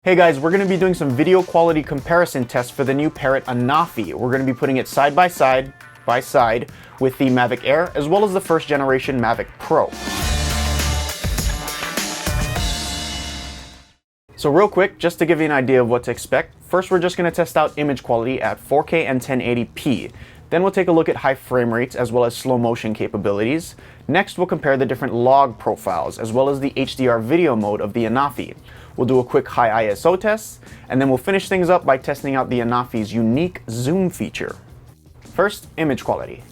Hey guys, we're going to be doing some video quality comparison tests for the new Parrot Anafi. We're going to be putting it side by side with the Mavic Air as well as the first generation Mavic Pro. So real quick, just to give you an idea of what to expect, first we're just going to test out image quality at 4K and 1080p. Then we'll take a look at high frame rates as well as slow motion capabilities. Next we'll compare the different log profiles as well as the HDR video mode of the Anafi. We'll do a quick high ISO test, and then we'll finish things up by testing out the Anafi's unique zoom feature. First, image quality.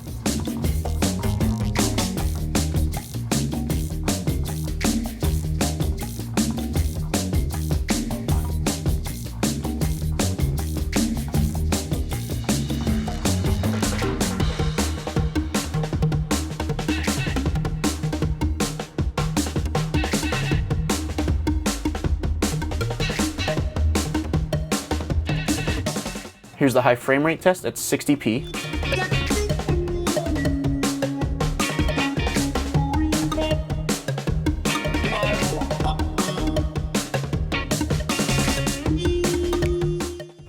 Here's the high frame rate test at 60p.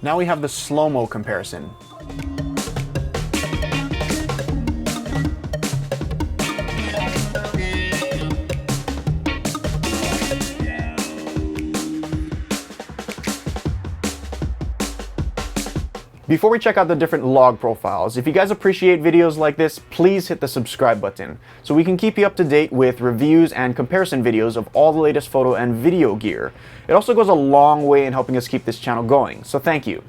Now we have the slow-mo comparison. Before we check out the different log profiles, if you guys appreciate videos like this, please hit the subscribe button so we can keep you up to date with reviews and comparison videos of all the latest photo and video gear. It also goes a long way in helping us keep this channel going, so thank you.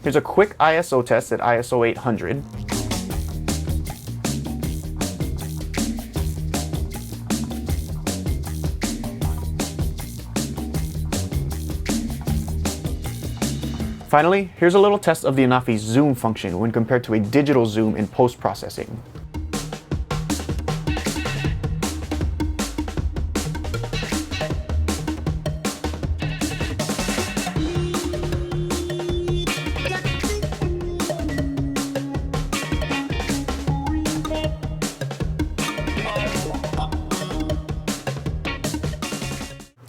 Here's a quick ISO test at ISO 800. Finally, here's a little test of the Anafi's zoom function when compared to a digital zoom in post-processing.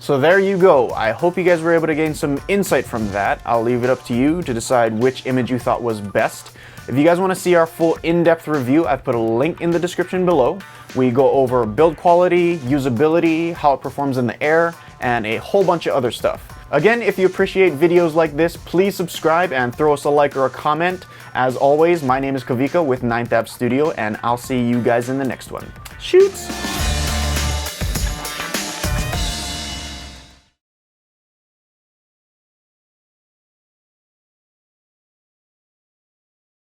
So there you go. I hope you guys were able to gain some insight from that. I'll leave it up to you to decide which image you thought was best. If you guys want to see our full in-depth review, I've put a link in the description below. We go over build quality, usability, how it performs in the air, and a whole bunch of other stuff. Again, if you appreciate videos like this, please subscribe and throw us a like or a comment. As always, my name is Kavika with 9th Ave Studio, and I'll see you guys in the next one. Shoots!